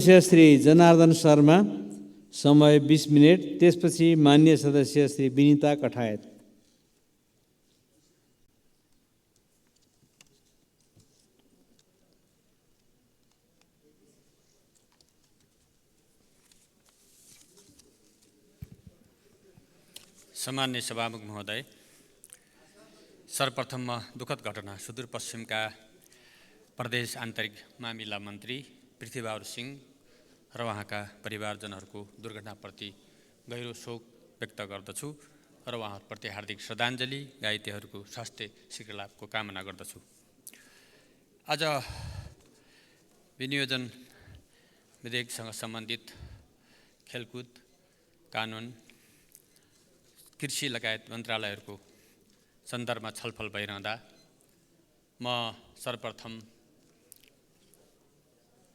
सदस्य श्री जनार्दन शर्मा, समय 20 मिनेट। त्यसपछि मान्य सदस्य श्री विनिता कठायत। सम्मान्य सभामुख महोदय, सर्वप्रथम म दुःखद घटना सुदूरपश्चिमका प्रदेश आन्तरिक मामिला मन्त्री पृथ्वीबहादुर सिंह र उहाँका परिवारजनहरूको दुर्घटनाप्रति गहिरो शोक व्यक्त गर्दछु र उहाँहरूप्रति हार्दिक श्रद्धाञ्जली, घाइतेहरूको स्वास्थ्य शीघ्र लाभको कामना गर्दछु। आज विनियोजन विधेयकसँग सम्बन्धित खेलकुद, कानुन, कृषि लगायत मन्त्रालयहरूको सन्दर्भमा छलफल भइरहँदा म सर्वप्रथम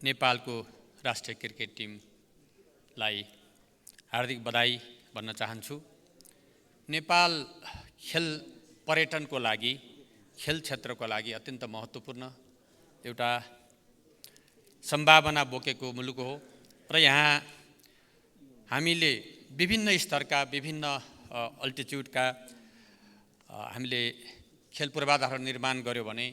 नेपालको राष्ट्रिय क्रिकेट टिमलाई हार्दिक बधाई भन्न चाहन्छु। नेपाल खेल पर्यटनको लागि, खेल क्षेत्रको लागि अत्यन्त महत्त्वपूर्ण एउटा सम्भावना बोकेको मुलुक हो र यहाँ हामीले विभिन्न स्तरका, विभिन्न अल्टिच्युडका हामीले खेल पूर्वाधारहरू निर्माण गर्यो भने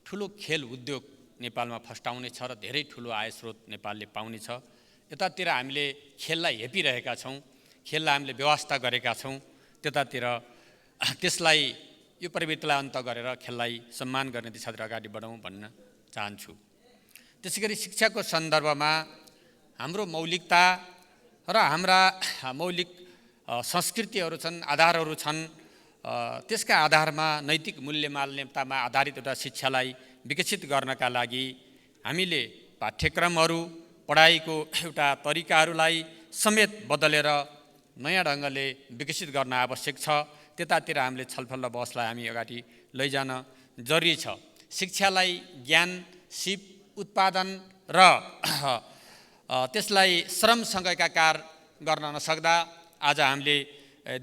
ठुलो खेल उद्योग नेपालमा फस्टाउने छ र धेरै ठुलो आय स्रोत नेपालले पाउने छ। यतातिर हामीले खेललाई हेपिरहेका छौँ, खेललाई हामीले व्यवस्था गरेका छौँ, त्यतातिर त्यसलाई यो प्रवृत्तिलाई अन्त गरेर खेललाई सम्मान गर्ने दिशातिर अगाडि बढाउँ भन्न चाहन्छु। त्यसै गरी शिक्षाको सन्दर्भमा हाम्रो मौलिकता र हाम्रा मौलिक संस्कृतिहरू छन्, आधारहरू छन्। त्यसका आधारमा नैतिक मूल्य मान्यतामा आधारित एउटा शिक्षालाई विकसित गर्नका लागि हामीले पाठ्यक्रमहरू, पढाइको एउटा तरिकाहरूलाई समेत बदलेर नयाँ ढङ्गले विकसित गर्न आवश्यक छ। त्यतातिर हामीले छलफल र बहसलाई हामी अगाडि लैजान जरुरी छ। शिक्षालाई ज्ञान, सिप, उत्पादन र त्यसलाई श्रमसँग एकाकार गर्न नसक्दा आज हामीले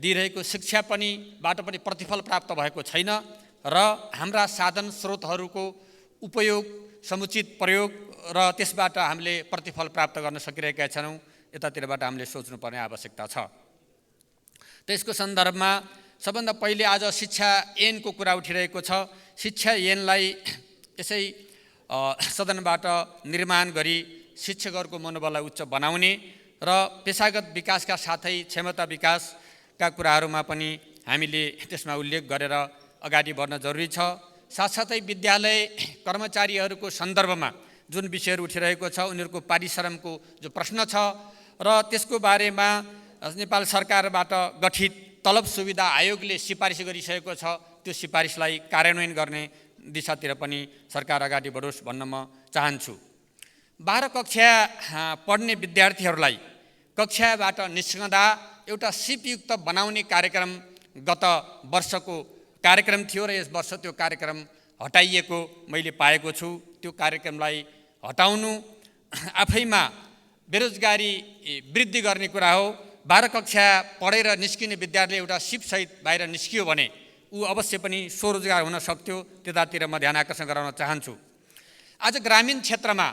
दिइरहेको शिक्षा बाट पनि प्रतिफल प्राप्त भएको छैन र हाम्रा साधन स्रोतहरूको उपयोग, समुचित प्रयोग र त्यसबाट हामीले प्रतिफल प्राप्त गर्न सकिरहेका छैनौँ। यतातिरबाट हामीले सोच्नुपर्ने आवश्यकता छ। त्यसको सन्दर्भमा सबभन्दा पहिले आज शिक्षा ऐनको कुरा उठिरहेको छ। शिक्षा ऐनलाई यसै सदनबाट निर्माण गरी शिक्षकहरूको मनोबललाई उच्च बनाउने र पेशागत विकासका साथै क्षमता विकासका कुराहरूमा पनि हामीले त्यसमा उल्लेख गरेर अगाडि बढ्न जरुरी छ। साथसाथै विद्यालय कर्मचारीहरूको सन्दर्भमा जुन विषयहरू उठिरहेको छ, उनीहरूको पारिश्रमको जो प्रश्न छ र त्यसको बारेमा नेपाल सरकारबाट गठित तलब सुविधा आयोगले सिफारिस गरिसकेको छ, त्यो सिफारिसलाई कार्यान्वयन गर्ने दिशातिर पनि सरकार अगाडि बढोस् भन्न म चाहन्छु। 12 कक्षा पढ्ने विद्यार्थीहरूलाई कक्षाबाट निस्कँदा एउटा सिपयुक्त बनाउने कार्यक्रम गत वर्षको कार्यक्रम थियो र यस वर्ष त्यो कार्यक्रम हटाइएको मैले पाएको छु। त्यो कार्यक्रमलाई हटाउनु आफैमा बेरोजगारी वृद्धि गर्ने कुरा हो। 12 कक्षा पढेर निस्किने विद्यार्थीले एउटा सिपसहित बाहिर निस्कियो भने ऊ अवश्य पनि स्वरोजगार हुन सक्थ्यो। त्यतातिर म ध्यान आकर्षण गराउन चाहन्छु। आज ग्रामीण क्षेत्रमा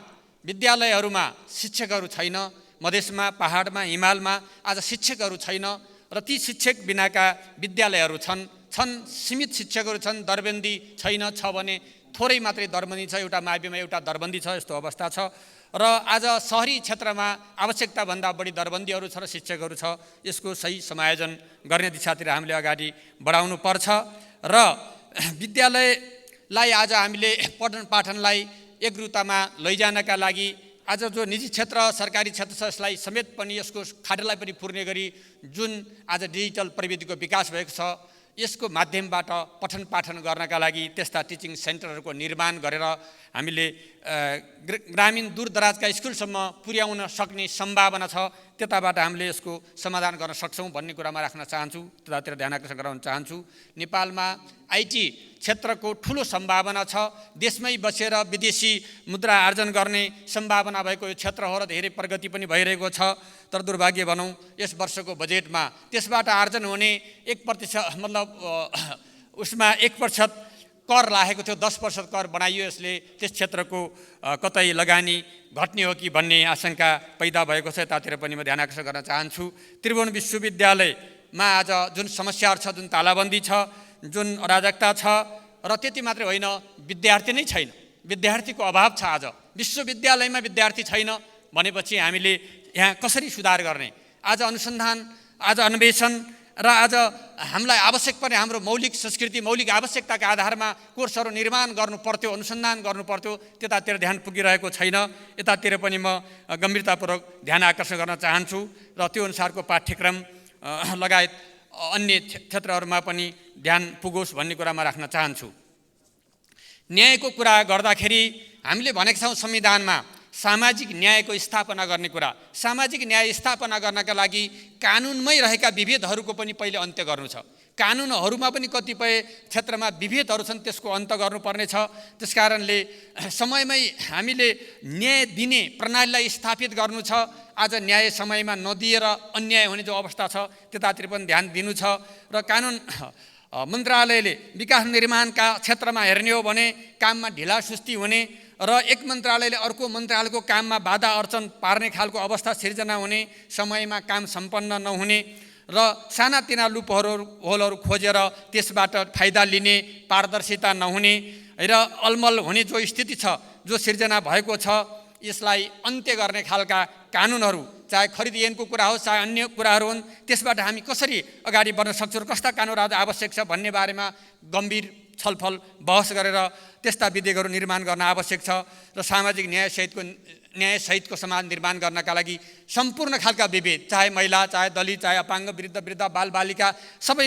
विद्यालयहरूमा शिक्षकहरू छैन। मधेसमा, पहाडमा, हिमालमा आज शिक्षकहरू छैन र ती शिक्षक बिनाका विद्यालयहरू छन्। सीमित शिक्षकहरू छन्, दरबन्दी छैन। छ भने थोरै मात्रै दरबन्दी छ, एउटा माविमा एउटा दरबन्दी छ, यस्तो अवस्था छ। र आज सहरी क्षेत्रमा आवश्यकताभन्दा बढी दरबन्दीहरू छ र शिक्षकहरू छ। यसको सही समायोजन गर्ने दिशातिर हामीले अगाडि बढाउनु पर्छ र विद्यालयलाई आज हामीले पठन पाठनलाई एकरूपतामा लैजानका लागि आज जो निजी क्षेत्र, सरकारी क्षेत्र छ, यसलाई समेत पनि यसको खाडललाई पनि पुर्ने गरी जुन आज डिजिटल प्रविधिको विकास भएको छ, यसको माध्यमबाट पठन पाठन गर्नका लागि त्यस्ता टिचिङ सेन्टरहरूको निर्माण गरेर हामीले ग्रामीण दूरदराजका स्कुलसम्म पुर्याउन सक्ने सम्भावना छ। त्यताबाट हामीले यसको समाधान गर्न सक्छौँ भन्ने कुरामा राख्न चाहन्छु। त्यतातिर ध्यान आकर्षण गराउन चाहन्छु। नेपालमा आइटी क्षेत्रको ठुलो सम्भावना छ। देशमै बसेर विदेशी मुद्रा आर्जन गर्ने सम्भावना भएको यो क्षेत्र हो र धेरै प्रगति पनि भइरहेको छ। तर दुर्भाग्य भनौँ यस वर्षको बजेटमा त्यसबाट आर्जन हुने 1% मतलब उसमा 1% कर लागेको थियो 10% कर बनाइयो। यसले त्यस क्षेत्रको कतै लगानी घट्ने हो कि भन्ने आशंका पैदा भएको छ। यतातिर पनि म ध्यान आकर्षण गर्न चाहन्छु। त्रिभुवन विश्वविद्यालयमा आज जुन समस्याहरू छ, जुन तालाबन्दी छ, जुन अराजकता छ, र त्यति मात्रै होइन, विद्यार्थी नै छैन, विद्यार्थीको अभाव छ। आज विश्वविद्यालयमा विद्यार्थी छैन भनेपछि हामीले यहाँ कसरी सुधार गर्ने? आज अनुसन्धान, आज अन्वेषण र आज हामीलाई आवश्यक पर्ने हाम्रो मौलिक संस्कृति, मौलिक आवश्यकताका आधारमा कोर्सहरू निर्माण गर्नु पर्थ्यो, अनुसन्धान गर्नु पर्थ्यो, त्यतातिर ध्यान पुगिरहेको छैन। यतातिर पनि म गम्भीरतापूर्वक ध्यान आकर्षण गर्न चाहन्छु र त्यो अनुसारको पाठ्यक्रम लगायत अन्य क्षेत्रहरूमा पनि ध्यान पुगोस् भन्ने कुरामा राख्न चाहन्छु। न्यायको कुरा गर्दाखेरि हामीले भनेका छौँ संविधानमा सामाजिक न्यायको स्थापना गर्ने कुरा। सामाजिक न्याय स्थापना गर्नका लागि कानुनमै रहेका विभेदहरूको पनि पहिले अन्त्य गर्नु छ। कानुनहरूमा पनि कतिपय क्षेत्रमा विभेदहरू छन्, त्यसको अन्त्य गर्नुपर्ने छ। त्यसकारणले समयमै हामीले न्याय दिने प्रणालीलाई स्थापित गर्नु छ। आज न्याय समयमा नदिएर अन्याय हुने जो अवस्था छ त्यतातिर पनि ध्यान दिनु छ। र कानुन मन्त्रालयले विकास निर्माणका क्षेत्रमा हेर्ने हो भने काममा ढिलासुस्ती हुने र एक मन्त्रालयले अर्को मन्त्रालयको काममा बाधा अर्चन पार्ने खालको अवस्था सिर्जना हुने, समयमा काम सम्पन्न नहुने र सानातिना लुपहोलहरू खोजेर त्यसबाट फाइदा लिने, पारदर्शिता नहुने र अलमल हुने जो स्थिति छ, जो सिर्जना भएको छ, यसलाई अन्त्य गर्ने खालका कानुनहरू, चाहे खरिद ऐनको कुरा होस्, चाहे अन्य कुराहरू हुन्, त्यसबाट हामी कसरी अगाडि बढ्न सक्छौँ र कस्ता कानुनहरू आज आवश्यक छ भन्ने बारेमा गम्भीर छलफल बहस गरेर त्यस्ता विधेयकहरू निर्माण गर्न आवश्यक छ। र सामाजिक न्यायसहितको समाज निर्माण गर्नका लागि सम्पूर्ण खालका विभेद, चाहे महिला, चाहे दलित, चाहे अपाङ्ग, वृद्ध, बालबालिका, सबै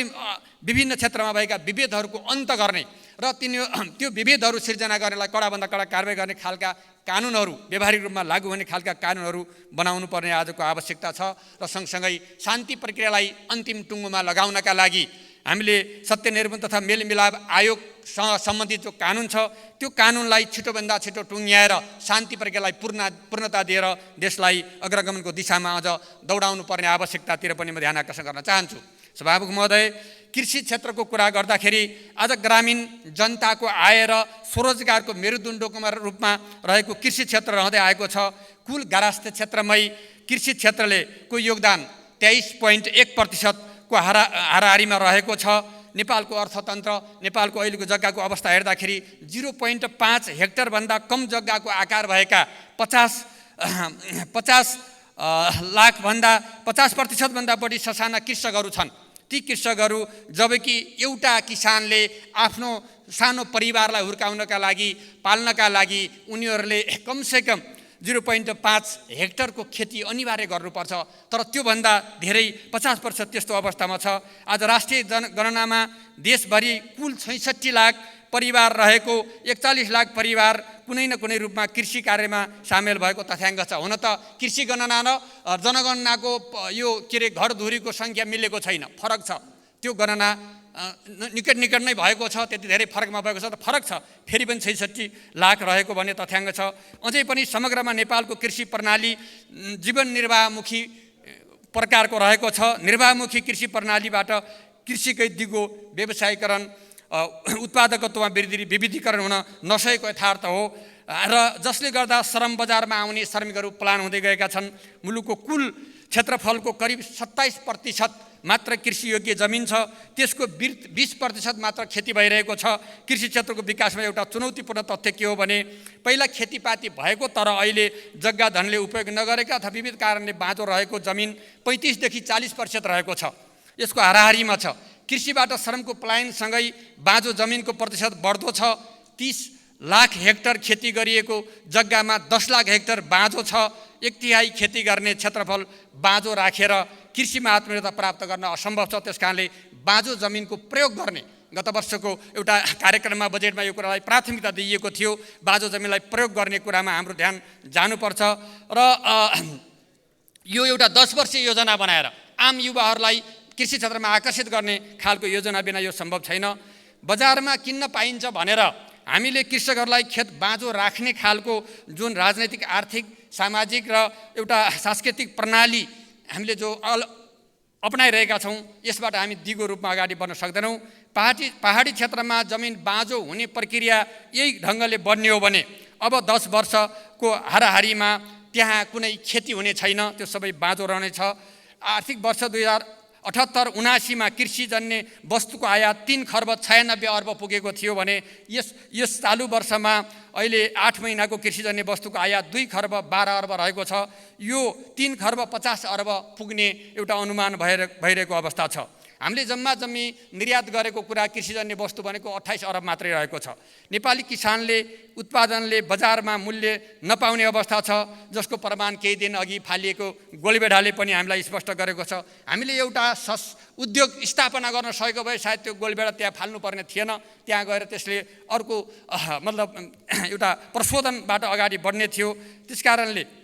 विभिन्न क्षेत्रमा भएका विभेदहरूको अन्त गर्ने र त्यो विभेदहरू सिर्जना गर्नलाई कडाभन्दा कडा कारबाही गर्ने खालका कानुनहरू, व्यावहारिक रूपमा लागू हुने खालका कानुनहरू बनाउनु पर्ने आजको आवश्यकता छ। र सँगसँगै शान्ति प्रक्रियालाई अन्तिम टुङ्गोमा लगाउनका लागि हामीले सत्य निर्माण तथा मेलमिलाप आयोगसँग सम्बन्धित जो कानुन छ त्यो कानुनलाई छिटोभन्दा छिटो टुङ्ग्याएर शान्ति प्रक्रियालाई पूर्णता दिएर देशलाई अग्रगमनको दिशामा अझ दौडाउनु पर्ने आवश्यकतातिर पनि म ध्यान आकर्षण गर्न चाहन्छु। सभामुख महोदय, कृषि क्षेत्रको कुरा गर्दाखेरि आज ग्रामीण जनताको आय र स्वरोजगारको मेरुदण्डको रूपमा रहेको कृषि क्षेत्र रहँदै आएको छ। कुल गार्हस्थ्य क्षेत्रमै कृषि क्षेत्रले को योगदान 23.1% को हाराहारीमा रहेको छ। नेपालको अर्थतन्त्र, नेपालको अहिलेको जग्गाको अवस्था हेर्दाखेरि 0.5 हेक्टरभन्दा कम जग्गाको आकार भएका 50% भन्दा बढी ससाना कृषकहरू छन्। ती कृषकहरू जबकि एउटा किसानले आफ्नो सानो परिवारलाई हुर्काउनका लागि, पाल्नका लागि उनीहरूले कमसेकम 0.5 हेक्टरको खेती अनिवार्य गर्नुपर्छ, तर त्योभन्दा धेरै 50% त्यस्तो अवस्थामा छ। आज राष्ट्रिय जनगणनामा देशभरि कुल 66 लाख परिवार रहेको 41 लाख परिवार कुनै न कुनै रूपमा कृषि कार्यमा सामेल भएको तथ्याङ्क छ। हुन त कृषि गणना र जनगणनाको यो घरधुरीको सङ्ख्या मिलेको छैन, फरक छ। त्यो गणना निकट नै भएको छ, त्यति धेरै फरकमा भएको छ, त फरक छ। फेरि पनि 66 लाख रहेको भन्ने तथ्याङ्क छ। अझै पनि समग्रमा नेपालको कृषि प्रणाली जीवन निर्वाहमुखी प्रकारको रहेको छ। निर्वाहमुखी कृषि प्रणालीबाट कृषिकै दिगो व्यवसायीकरण, उत्पादकत्वमा विविधीकरण हुन नसकेको यथार्थ हो र जसले गर्दा श्रम बजारमा आउने श्रमिकहरू पलायन हुँदै गएका छन्। मुलुकको कुल क्षेत्रफलको करिब 27% मात्र कृषियोग्य जमिन छ, त्यसको 20% मात्र खेती भइरहेको छ। कृषि क्षेत्रको विकासमा एउटा चुनौतीपूर्ण तथ्य के हो भने पहिला खेतीपाती भएको तर अहिले जग्गा धनले उपयोग नगरेका अथवा विविध कारणले बाँझो रहेको जमिन 35 देखि 40% रहेको छ। यसको हाराहारीमा छ। कृषिबाट श्रमको पलायनसँगै बाँझो जमिनको प्रतिशत बढ्दो छ। 30 लाख हेक्टर खेती गरिएको जग्गामा 10 लाख हेक्टर बाँझो छ। 1/3 खेती गर्ने क्षेत्रफल बाँझो राखेर कृषिमा आत्मनिर्भरता प्राप्त गर्न असम्भव छ। त्यसकारणले बाँझो जमिनको प्रयोग गर्ने, गत वर्षको एउटा कार्यक्रममा बजेटमा यो कुरालाई प्राथमिकता दिइएको थियो। बाँझो जमिनलाई प्रयोग गर्ने कुरामा हाम्रो ध्यान जानुपर्छ र यो एउटा 10 वर्षीय योजना बनाएर आम युवाहरूलाई कृषि क्षेत्रमा आकर्षित गर्ने खालको योजना बिना यो सम्भव छैन। बजारमा किन्न पाइन्छ भनेर हामीले कृषकहरूलाई खेत बाँझो राख्ने खालको जुन राजनैतिक, आर्थिक, सामाजिक र एउटा सांस्कृतिक प्रणाली हामीले जो अपनाइरहेका छौँ। यसबाट हामी दिगो रूपमा अगाडि बढ्न सक्दैनौँ। पहाडी क्षेत्रमा जमिन बाँझो हुने प्रक्रिया यही ढङ्गले बढ्ने हो भने अब 10 वर्षको हाराहारीमा त्यहाँ कुनै खेती हुने छैन, त्यो सबै बाँझो रहनेछ। आर्थिक वर्ष 2078-79 कृषिजन्य वस्तुको आयात 3 खर्ब 96 अर्ब पुगेको थियो भने यस चालु वर्षमा अहिले 8 महिनाको कृषिजन्य वस्तुको आयात 2 खर्ब 12 अर्ब रहेको छ। यो 3 खर्ब 50 अर्ब पुग्ने एउटा अनुमान भइरहेको अवस्था छ। हामीले जम्मी निर्यात गरेको कुरा कृषिजन्य वस्तु भनेको 28 अरब मात्रै रहेको छ। नेपाली किसानले उत्पादनले बजारमा मूल्य नपाउने अवस्था छ, जसको प्रमाण केही दिन अघि फालिएको गोलबेडाले पनि हामीलाई स्पष्ट गरेको छ। हामीले एउटा उद्योग स्थापना गर्न सकेको भए सायद त्यो गोलबेडा त्यहाँ फाल्नुपर्ने थिएन, त्यहाँ गएर त्यसले अर्को मतलब एउटा प्रशोधनबाट अगाडि बढ्ने थियो। त्यसकारणले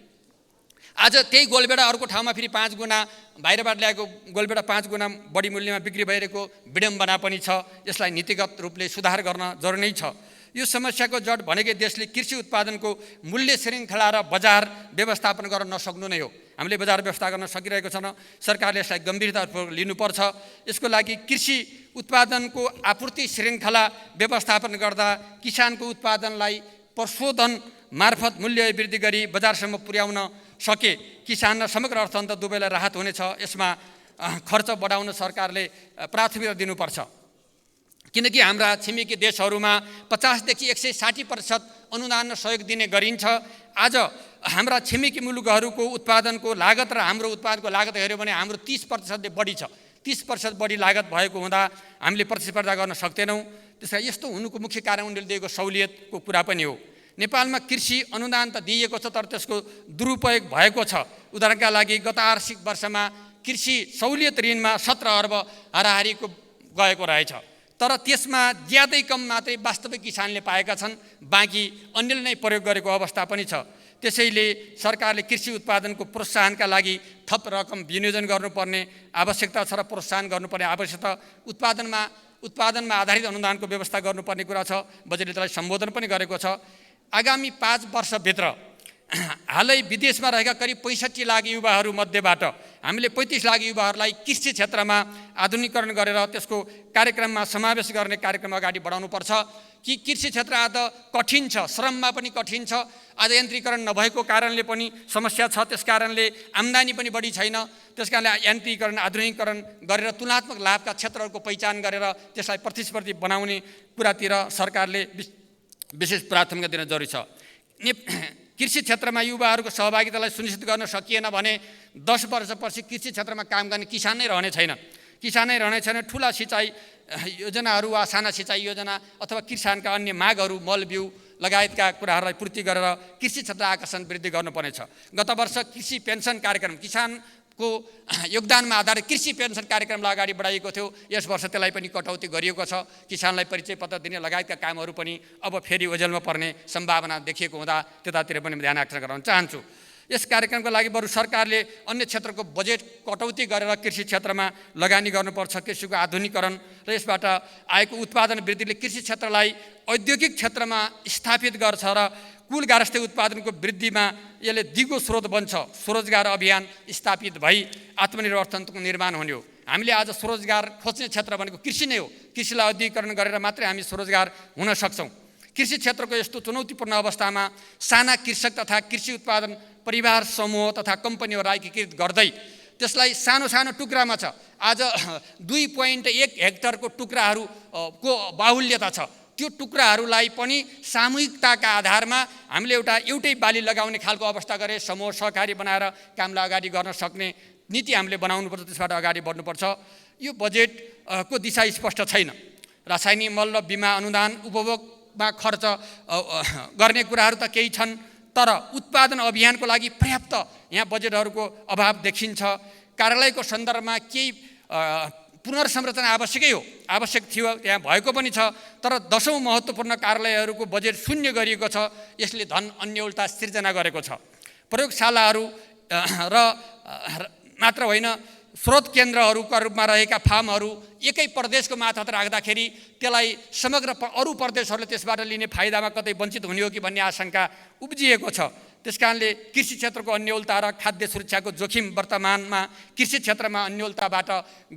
आज त्यही गोलबेडा अर्को ठाउँमा फेरि 5 गुणा बाहिरबाट ल्याएको गोलबेडा 5 गुणा बढी मूल्यमा बिक्री भइरहेको विडम्बना पनि छ। यसलाई नीतिगत रूपले सुधार गर्न जरुरी नै छ। यो समस्याको जड भनेकै देशले कृषि उत्पादनको मूल्य श्रृङ्खला र बजार व्यवस्थापन गर्न नसक्नु नै हो। हामीले बजार व्यवस्था गर्न सकिरहेको छैन। सरकारले यसलाई गम्भीरतापूर्वक लिनुपर्छ। यसको लागि कृषि उत्पादनको आपूर्ति श्रृङ्खला व्यवस्थापन गर्दा किसानको उत्पादनलाई प्रशोधन मार्फत मूल्य वृद्धि गरी बजारसम्म पुर्याउन सके किसान र समग्र अर्थतन्त्र दुवैलाई राहत हुनेछ। यसमा खर्च बढाउन सरकारले प्राथमिकता दिनुपर्छ, किनकि हाम्रा छिमेकी देशहरूमा 50 देखि 160% अनुदान र सहयोग दिने गरिन्छ। आज हाम्रा छिमेकी मुलुकहरूको उत्पादनको लागत र हाम्रो उत्पादनको लागत हेऱ्यो भने हाम्रो 30%ले बढी छ। 30% बढी लागत भएको हुँदा हामीले प्रतिस्पर्धा गर्न सक्दैनौँ। त्यसैले यस्तो हुनुको मुख्य कारण उनीहरूले दिएको सहुलियतको कुरा पनि हो। नेपालमा कृषि अनुदान त दिइएको छ, तर त्यसको दुरुपयोग भएको छ। उदाहरणका लागि गत आर्थिक वर्षमा कृषि सहुलियत ऋणमा 17 अर्ब हाराहारीको गएको रहेछ, तर त्यसमा ज्यादै कम मात्रै वास्तविक किसानले पाएका छन्, बाँकी अन्यले नै प्रयोग गरेको अवस्था पनि छ। त्यसैले सरकारले कृषि उत्पादनको प्रोत्साहनका लागि थप रकम विनियोजन गर्नुपर्ने आवश्यकता छ र प्रोत्साहन गर्नुपर्ने आवश्यकता उत्पादनमा आधारित अनुदानको व्यवस्था गर्नुपर्ने कुरा छ। बजेटले त्यसलाई सम्बोधन पनि गरेको छ। आगामी 5 वर्षभित्र हालै विदेशमा रहेका करिब 65 लाख युवाहरू मध्येबाट हामीले 35 लाख युवाहरूलाई कृषि क्षेत्रमा आधुनिकीकरण गरेर त्यसको कार्यक्रममा समावेश गर्ने कार्यक्रम अगाडि बढाउनुपर्छ। कि कृषि क्षेत्र आज कठिन छ, श्रममा पनि कठिन छ, आज यन्त्रीकरण नभएको कारणले पनि समस्या छ। त्यसकारणले आम्दानी पनि बढी छैन। त्यसकारणले यन्त्रीकरण आधुनिकीकरण गरेर तुलनात्मक लाभका क्षेत्रहरूको पहिचान गरेर त्यसलाई प्रतिस्पर्धी बनाउने कुरातिर सरकारले विशेष प्राथमिकता दिन जरुरी छ। कृषि क्षेत्रमा युवाहरूको सहभागितालाई सुनिश्चित गर्न सकिएन भने 10 वर्षपछि कृषि क्षेत्रमा काम गर्ने किसान नै रहने छैन। ठुला सिँचाइ योजनाहरू वा साना सिँचाइ योजना अथवा किसानका अन्य मागहरू मल बिउ लगायतका कुराहरूलाई पूर्ति गरेर कृषि क्षेत्र आकर्षण वृद्धि गर्नुपर्नेछ। गत वर्ष कृषि पेन्सन कार्यक्रम किसानको योगदानमा आधारित कृषि पेन्सन कार्यक्रमलाई अगाडि बढाइएको थियो। यस वर्ष त्यसलाई पनि कटौती गरिएको छ। किसानलाई परिचय पत्र दिने लगायतका कामहरू पनि अब फेरि ओझेलमा पर्ने सम्भावना देखिएको हुँदा त्यतातिर पनि ध्यान आकर्षण गराउन चाहन्छु। यस कार्यक्रमको लागि बरु सरकारले अन्य क्षेत्रको बजेट कटौती गरेर कृषि क्षेत्रमा लगानी गर्नुपर्छ। कृषिको आधुनिकीकरण र यसबाट आएको उत्पादन वृद्धिले कृषि क्षेत्रलाई औद्योगिक क्षेत्रमा स्थापित गर्छ र कुल गारस्थ्य उत्पादनको वृद्धिमा यसले दिगो स्रोत बन्छ। स्वरोजगार अभियान स्थापित भई आत्मनिर्भर अर्थतन्त्रको निर्माण हुने हो। हामीले आज स्वरोजगार खोज्ने क्षेत्र भनेको कृषि नै हो। कृषिलाई औद्योगिकरण गरेर मात्रै हामी स्वरोजगार हुन सक्छौँ। कृषि क्षेत्रको यस्तो चुनौतीपूर्ण अवस्थामा साना कृषक तथा कृषि उत्पादन परिवार समूह तथा कम्पनीहरू एकीकृत गर्दै त्यसलाई सानो सानो टुक्रामा छ। आज 2.1 हेक्टरको टुक्राहरूको बाहुल्यता छ। त्यो टुक्राहरूलाई पनि सामूहिकताका आधारमा हामीले एउटै बाली लगाउने खालको अवस्था गरे समूह सहकारी बनाएर कामलाई अगाडि गर्न सक्ने नीति हामीले बनाउनुपर्छ। त्यसबाट अगाडि बढ्नुपर्छ। यो बजेटको दिशा स्पष्ट छैन। रासायनिक मल र बिमा अनुदान उपभोगमा खर्च गर्ने कुराहरू त केही छन्, तर उत्पादन अभियानको लागि पर्याप्त यहाँ बजेटहरूको अभाव देखिन्छ। कार्यालयको सन्दर्भमा केही पुनर्संरचना आवश्यक थियो, त्यहाँ भएको पनि छ, तर 10औं महत्त्वपूर्ण कार्यालयहरूको बजेट शून्य गरिएको छ। यसले धन अन्यलता सिर्जना गरेको छ। प्रयोगशालाहरू र मात्र होइन, स्रोत केन्द्रहरूका रूपमा रहेका फार्महरू एकै प्रदेशको माथामा राख्दाखेरि त्यसलाई समग्र अरू प्रदेशहरूले त्यसबाट लिने फाइदामा कतै वञ्चित हुने हो कि भन्ने आशंका उब्जिएको छ। त्यसकारणले कृषि क्षेत्रको अन्योलता र खाद्य सुरक्षाको जोखिम वर्तमानमा कृषि क्षेत्रमा अन्योलताबाट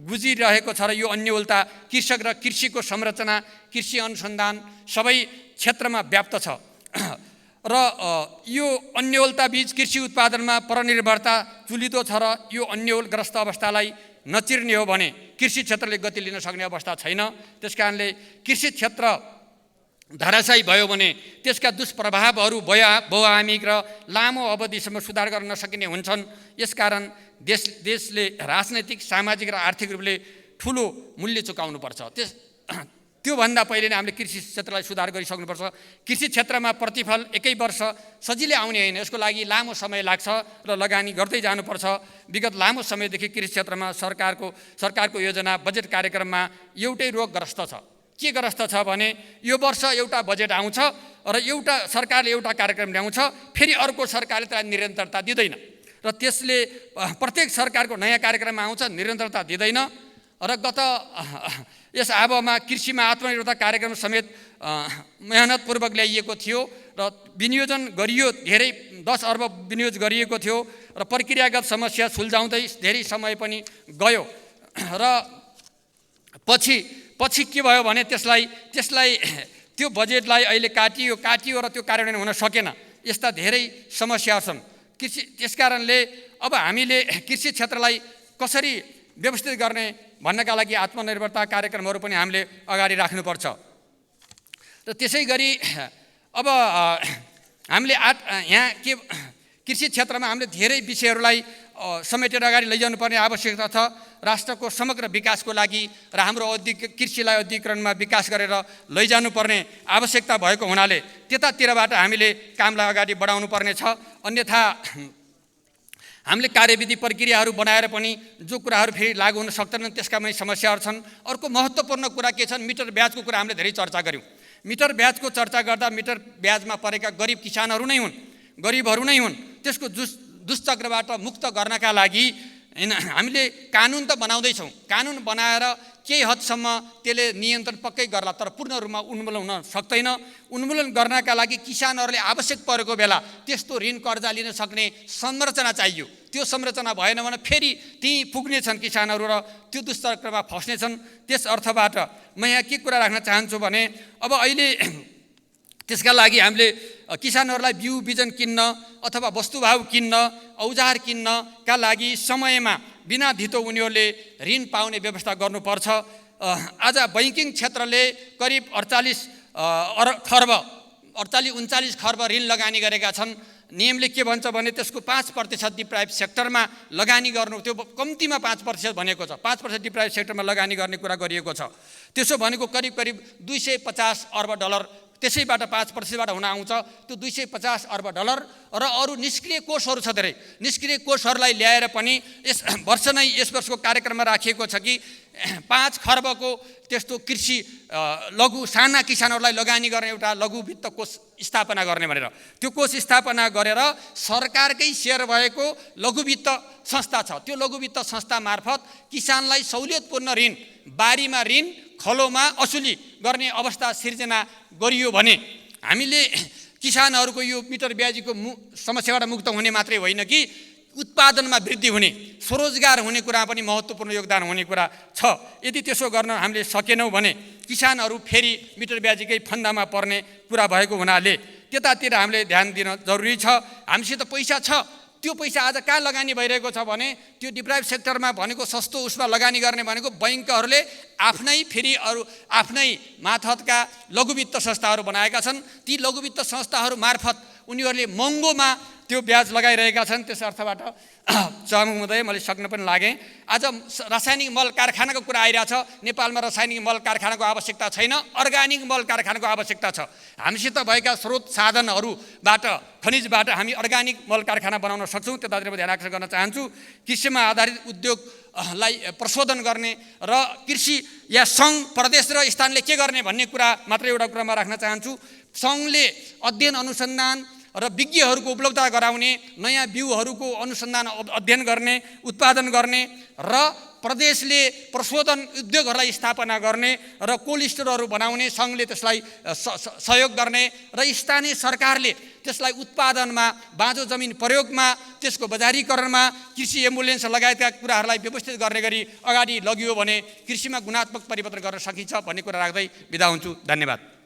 गुजिरहेको छ र यो अन्योलता कृषक र कृषिको संरचना, कृषि अनुसन्धान सबै क्षेत्रमा व्याप्त छ र यो अन्योलता बीच कृषि उत्पादनमा परनिर्भरता चुलिदो छ र यो अन्योलग्रस्त अवस्थालाई नचिर्ने हो भने कृषि क्षेत्रले गति लिन सक्ने अवस्था छैन। त्यसकारणले कृषि क्षेत्र धराशायी भयो भने त्यसका दुष्प्रभावहरू बहुआयामिक र लामो अवधिसम्म सुधार गर्न नसकिने हुन्छन्। यसकारण देशले राजनैतिक, सामाजिक र आर्थिक रूपले ठुलो मूल्य चुकाउनुपर्छ। त्योभन्दा पहिले नै हामीले कृषि क्षेत्रलाई सुधार गरिसक्नुपर्छ। कृषि क्षेत्रमा प्रतिफल एकै वर्ष सजिलै आउने होइन, यसको लागि लामो समय लाग्छ र लगानी गर्दै जानुपर्छ। विगत लामो समयदेखि कृषि क्षेत्रमा सरकारको योजना, बजेट कार्यक्रममा एउटै रोगग्रस्त छ। के ग्रस्त छ भने यो वर्ष एउटा बजेट आउँछ र सरकारले एउटा कार्यक्रम ल्याउँछ, फेरि अर्को सरकारले त्यसलाई निरन्तरता दिँदैन र त्यसले प्रत्येक सरकारको नयाँ कार्यक्रम आउँछ, निरन्तरता दिँदैन र यस आबोमा कृषिमा आत्मनिर्भरता कार्यक्रम समेत मेहनतपूर्वक ल्याइएको थियो र विनियोजन गरियो, धेरै 10 अर्ब विनियोज गरिएको थियो र प्रक्रियागत समस्या सुल्झाउँदै धेरै समय पनि गयो र पछि के भयो भने त्यसलाई त्यो बजेटलाई अहिले काटियो र त्यो कार्यान्वयन हुन सकेन। यस्ता धेरै समस्याहरू छन् त्यसकारणले अब हामीले कृषि क्षेत्रलाई कसरी व्यवस्थित गर्ने भन्नका लागि आत्मनिर्भरता कार्यक्रमहरू पनि हामीले अगाडि राख्नुपर्छ। र त्यसै गरी अब हामीले यहाँ के कृषि क्षेत्रमा हामीले धेरै विषयहरूलाई समेटेर अगाडि लैजानुपर्ने आवश्यकता छ। राष्ट्रको समग्र विकासको लागि र हाम्रो कृषिलाई औद्योगिकरणमा विकास गरेर लैजानुपर्ने आवश्यकता भएको हुनाले त्यतातिरबाट हामीले कामलाई अगाडि बढाउनु पर्ने छ। अन्यथा हामीले कार्यविधि प्रक्रियाहरू बनाएर पनि जो कुराहरू फेरि लागू हुन सक्दैनन् त्यसका पनि समस्याहरू छन्। अर्को महत्त्वपूर्ण कुरा के छन्, मिटर ब्याजको कुरा हामीले धेरै चर्चा गऱ्यौँ। मिटर ब्याजको चर्चा गर्दा मिटर ब्याजमा परेका गरिब किसानहरू नै हुन्, गरिबहरू नै हुन्। त्यसको दुष्चक्रबाट मुक्त गर्नका लागि हामीले कानुन त बनाउँदैछौँ, कानुन बनाएर केही हदसम्म त्यसले नियन्त्रण पक्कै गर्ला, तर पूर्ण रूपमा उन्मूलन हुन सक्दैन। उन्मूलन गर्नका लागि किसानहरूले आवश्यक परेको बेला त्यस्तो ऋण कर्जा लिन सक्ने संरचना चाहियो। त्यो संरचना भएन भने फेरि त्यहीँ पुग्नेछन् किसानहरू र त्यो दुष्चक्रमा फस्नेछन्। त्यस अर्थबाट म यहाँ के कुरा राख्न चाहन्छु भने अब अहिले त्यसका लागि हामीले किसानहरूलाई बिउ बिजन किन्न अथवा वस्तुभाव किन्न, औजार किन्नका लागि समयमा बिना धितो उनीहरूले ऋण पाउने व्यवस्था गर्नुपर्छ। आज बैंकिङ क्षेत्रले करिब 39 खर्ब ऋण लगानी गरेका छन्। नियमले के भन्छ भने त्यसको 5% डिप्राइभ सेक्टरमा लगानी गर्नु, त्यो कम्तीमा 5% भनेको छ। 5% डिप्राइभ सेक्टरमा लगानी गर्ने कुरा गरिएको छ। त्यसो भनेको करिब 250 अर्ब डलर त्यसैबाट 5%बाट हुन आउँछ। त्यो 250 अर्ब डलर र अरू निष्क्रिय कोषहरू छ धेरै। निष्क्रिय कोषहरूलाई ल्याएर पनि यस वर्षको कार्यक्रममा राखिएको छ कि 5 खर्बको त्यस्तो कृषि लघु साना किसानहरूलाई लगानी गर्ने एउटा लघु वित्त कोष स्थापना गर्ने भनेर। त्यो कोष स्थापना गरेर सरकारकै सेयर भएको लघु वित्त संस्था छ। त्यो लघु वित्त संस्था मार्फत किसानलाई सहुलियतपूर्ण ऋण, बारीमा ऋण, खलोमा असुली गर्ने अवस्था सिर्जना गरियो भने हामीले किसानहरूको यो मिटर ब्याजीको समस्याबाट मुक्त हुने मात्रै होइन कि उत्पादनमा वृद्धि हुने, स्वरोजगार हुने कुरा पनि महत्त्वपूर्ण योगदान हुने कुरा छ। यदि त्यसो गर्न हामीले सकेनौँ भने किसानहरू फेरि मिटर ब्याजीकै फन्दामा पर्ने कुरा भएको हुनाले त्यतातिर हामीले ध्यान दिन जरुरी छ। हामीसित पैसा छ, त्यो पैसा आज कहाँ लगानी भइरहेको छ भने त्यो डिप्राइभ सेक्टरमा भनेको सस्तो उसमा लगानी गर्ने भनेको बैंकहरूले आफ्नै मार्फतका लघुवित्त संस्थाहरू बनाएका छन्। ती लघुवित्त संस्थाहरू मार्फत उनीहरूले महँगोमा त्यो ब्याज लगाइरहेका छन्। त्यस अर्थबाट महोदय मैले सक्न पनि लागेँ। आज रासायनिक मल कारखानाको कुरा आइरहेछ। नेपालमा रासायनिक मल कारखानाको आवश्यकता छैन, अर्ग्यानिक मल कारखानाको आवश्यकता छ। हामीसित भएका स्रोत साधनहरूबाट, खनिजबाट हामी अर्ग्यानिक मल कारखाना बनाउन सक्छौँ। त्यतातिर ध्यान आकर्षण गर्न चाहन्छु। कृषिमा आधारित उद्योगलाई प्रशोधन गर्ने र कृषि या सङ्घ, प्रदेश र स्थानले के गर्ने भन्ने कुरा मात्रै एउटा कुरामा राख्न चाहन्छु। सङ्घले अध्ययन अनुसन्धान र विज्ञहरूको उपलब्धता गराउने, नयाँ बिउहरूको अनुसन्धान अध्ययन गर्ने, उत्पादन गर्ने र प्रदेशले प्रशोधन उद्योगहरूलाई स्थापना गर्ने र कोल्ड स्टोरहरू बनाउने, सङ्घले त्यसलाई सहयोग गर्ने र स्थानीय सरकारले त्यसलाई उत्पादनमा, बाँझो जमिन प्रयोगमा, त्यसको बजारीकरणमा, कृषि एम्बुलेन्स लगायतका कुराहरूलाई व्यवस्थित गर्ने गरी अगाडि लगियो भने कृषिमा गुणात्मक परिवर्तन गर्न सकिन्छ भन्ने कुरा राख्दै बिदा हुन्छु। धन्यवाद।